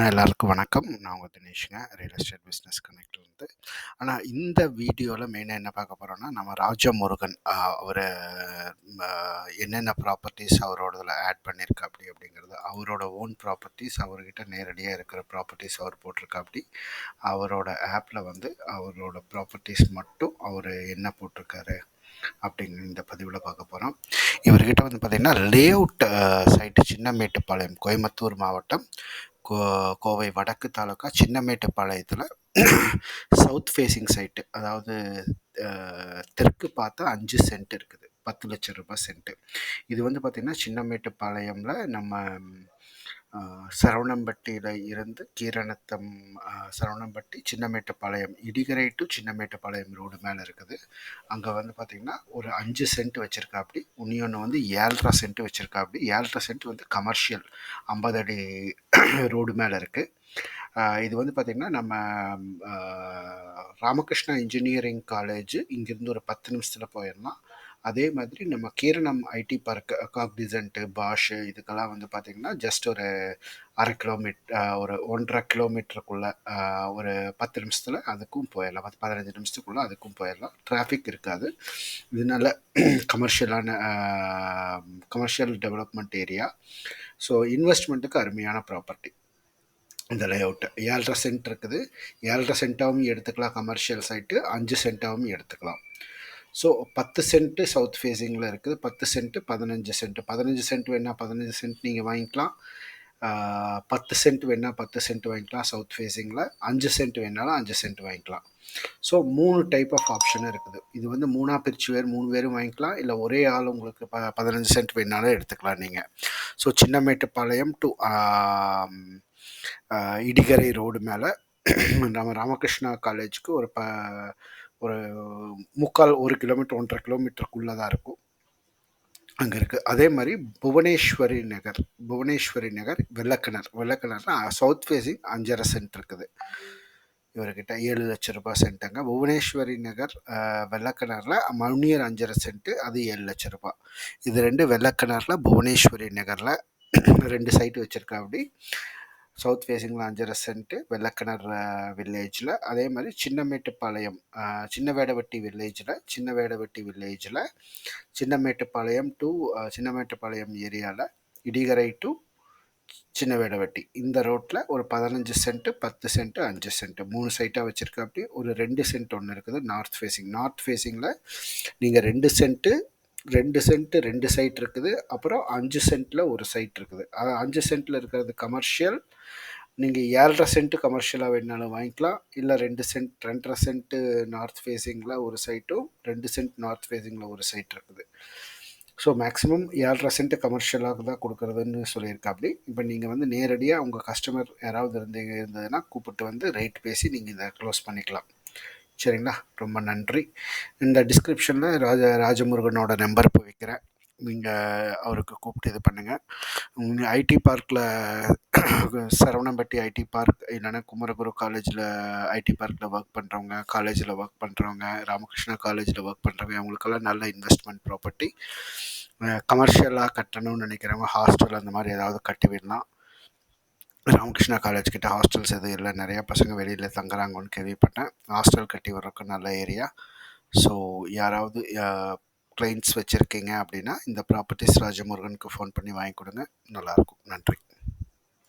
எல்லாருக்கும் வணக்கம். நான் உங்கள் தினேஷுங்க, ரியல் எஸ்டேட் பிஸ்னஸ் கனெக்ட்லேருந்து. ஆனால் இந்த வீடியோவில் மெயினாக என்ன பார்க்க போகிறோன்னா, நம்ம ராஜமுருகன் அவர் என்னென்ன ப்ராப்பர்ட்டிஸ் அவரோடதில் ஆட் பண்ணியிருக்காப்படி அப்படிங்கிறது, அவரோட ஓன் ப்ராப்பர்ட்டிஸ், அவர்கிட்ட நேரடியாக இருக்கிற ப்ராப்பர்ட்டிஸ் அவர் போட்டிருக்காப்படி, அவரோட ஆப்பில் வந்து அவரோட ப்ராப்பர்ட்டிஸ் மட்டும் அவர் என்ன போட்டிருக்காரு அப்படிங்கிற இந்த பதிவில் பார்க்க போகிறோம். இவர்கிட்ட வந்து பார்த்திங்கன்னா லே அவுட் சைட்டு சின்னமேட்டுப்பாளையம், கோயம்புத்தூர் மாவட்டம், கோவை வடக்கு தாலுக்கா சின்னமேட்டுப்பாளையத்தில் சவுத் ஃபேஸிங் சைட்டு, அதாவது தெற்கு பார்த்தா 5 சென்ட் இருக்குது, 10 லட்சம் ரூபாய் சென்ட்டு. இது வந்து பார்த்திங்கன்னா சின்னமேட்டுப்பாளையமில் நம்ம சரவணம்பட்டியில் இருந்து கீரணத்தம், சரவணம்பட்டி, சின்னமேட்டுப்பாளையம், இடிகரை டு சின்னமேட்டுப்பாளையம் ரோடு மேலே இருக்குது. அங்கே வந்து பார்த்திங்கன்னா ஒரு 5 சென்ட் வச்சுருக்காப்படி, இன்னொன்று வந்து 7.5 சென்ட் வச்சுருக்காப்படி. 7.5 சென்ட் வந்து கமர்ஷியல் 50 அடி ரோடு மேலே இருக்குது. இது வந்து பார்த்திங்கன்னா நம்ம ராமகிருஷ்ணா இன்ஜினியரிங் காலேஜ் இங்கேருந்து ஒரு 10 நிமிஷத்தில் போயிடலாம். அதே மாதிரி நம்ம கீரணம் ஐடி பார்க், காக்னிசன்ட்டு, பாஷு, இதுக்கெல்லாம் வந்து பார்த்திங்கன்னா ஜஸ்ட் ஒரு 1/2 கிலோமீட்டர், ஒரு 1.5 கிலோமீட்டருக்குள்ளே ஒரு 10 நிமிஷத்தில் அதுக்கும் போயிடலாம், 15 நிமிஷத்துக்குள்ளே அதுக்கும் போயிடலாம். டிராஃபிக் இருக்காது. இதனால கமர்ஷியல் டெவலப்மெண்ட் ஏரியா. ஸோ இன்வெஸ்ட்மெண்ட்டுக்கு அருமையான ப்ராப்பர்ட்டி இந்த லே அவுட்டு. 7.5 சென்ட் இருக்குது. 7.5 சென்ட்டாகவும் எடுத்துக்கலாம் கமர்ஷியல் சைட்டு, 5 சென்ட்டாகவும் எடுத்துக்கலாம். ஸோ 10 சென்ட்டு சவுத் ஃபேஸிங்கில் இருக்குது, 10 சென்ட்டு, 15 சென்ட்டு. 15 சென்ட் வேணால் 15 சென்ட் நீங்கள் வாங்கிக்கலாம். 10 சென்ட் வேணால் 10 சென்ட் வாங்கிக்கலாம் சவுத் ஃபேஸிங்கில். 5 சென்ட் வேணாலும் 5 சென்ட் வாங்கிக்கலாம். ஸோ 3 டைப் ஆஃப் ஆப்ஷன் இருக்குது. இது வந்து 3ஆக பிரித்து 3 பேரும் வாங்கிக்கலாம், இல்லை ஒரே ஆள் உங்களுக்கு 15 சென்ட் வேணாலும் எடுத்துக்கலாம் நீங்கள். ஸோ சின்னமேட்டுப்பாளையம் டு இடிகரை ரோடு மேலே நம்ம ராமகிருஷ்ணா காலேஜுக்கு ஒரு 1 கிலோமீட்டர், 1.5 கிலோமீட்டருக்குள்ளே தான் இருக்கும், அங்கே இருக்குது. அதே மாதிரி புவனேஸ்வரி நகர் வெள்ளக்கிணறுனா சவுத் ஃபேஸிங் 5.5 சென்ட் இருக்குது. இவர்கிட்ட 7 லட்சம் ரூபாய் சென்ட்டுங்க. புவனேஸ்வரி நகர் வெள்ளக்கிணறில் மணியர் 5.5 சென்ட்டு, அது 7 லட்சம் ரூபாய். இது 2 வெள்ளக்கிணறில் புவனேஸ்வரி நகரில் 2 சைட்டு வச்சுருக்கா. அப்படி சவுத் ஃபேஸிங்கில் 5.5 சென்ட்டு வெள்ளக்கிணர் வில்லேஜில். அதே மாதிரி சின்னமேட்டுப்பாளையம், சின்னவேடவட்டி வில்லேஜில் சின்னமேட்டுப்பாளையம் டு சின்னமேட்டுப்பாளையம் ஏரியாவில் இடிகரை டு சின்னவேடவட்டி இந்த ரோட்டில் ஒரு 15 சென்ட்டு, 10 சென்ட்டு, 5 சென்ட்டு 3 சைட்டாக வச்சுருக்கா. அப்படி ஒரு 2 சென்ட் ஒன்று இருக்குது நார்த் ஃபேஸிங்கில். நீங்கள் 2 சென்ட்டு 2 சைட் இருக்குது. அப்புறம் 5 சென்ட்டில் ஒரு சைட் இருக்குது. 5 சென்ட்டில் இருக்கிறது கமர்ஷியல். நீங்கள் 7.5 சென்ட்டு கமர்ஷியலாக வேணாலும் வாங்கிக்கலாம், இல்லை 2.5 சென்ட்டு நார்த் ஃபேஸிங்கில் ஒரு சைட்டும், 2 சென்ட் நார்த் ஃபேஸிங்கில் ஒரு சைட் இருக்குது. ஸோ மேக்ஸிமம் 7.5 சென்ட்டு கமர்ஷியலாக தான் கொடுக்குறதுன்னு சொல்லியிருக்கா. அப்படி இப்போ நீங்கள் வந்து நேரடியாக உங்கள் கஸ்டமர் யாராவது இருந்ததுன்னா கூப்பிட்டு வந்து ரேட் பேசி நீங்கள் இதை க்ளோஸ் பண்ணிக்கலாம். சரிங்களா? ரொம்ப நன்றி. இந்த டிஸ்கிரிப்ஷனில் ராஜமுருகனோட நம்பர் போய் வைக்கிறேன், நீங்கள் அவருக்கு கூப்பிட்டு இது பண்ணுங்கள். ஐடி பார்க்கில் சரவணம்பட்டி ஐடி பார்க், இல்லைன்னா குமரகுரு காலேஜில் ஐடி பார்க்கில் ஒர்க் பண்ணுறவங்க, ராமகிருஷ்ணா காலேஜில் ஒர்க் பண்ணுறவங்க, அவங்களுக்கெல்லாம் நல்ல இன்வெஸ்ட்மெண்ட் ப்ராப்பர்ட்டி. கமர்ஷியலாக கட்டணும்னு நினைக்கிறவங்க ஹாஸ்டல் அந்த மாதிரி ஏதாவது கட்டி விடலாம். ராமகிருஷ்ணா காலேஜ் கிட்ட ஹாஸ்டல்ஸ் எதுவும் இல்லை, நிறையா பசங்க வெளியில் தங்குறாங்கன்னு கேள்விப்பட்டேன். ஹாஸ்டல் கட்டி வர்றதுக்கு நல்ல ஏரியா. ஸோ யாராவது கிளைண்ட்ஸ் வச்சுருக்கீங்க அப்படின்னா இந்த ப்ராப்பர்ட்டிஸ் ராஜமுருகனுக்கு ஃபோன் பண்ணி வாங்கி கொடுங்க, நல்லாயிருக்கும். நன்றி.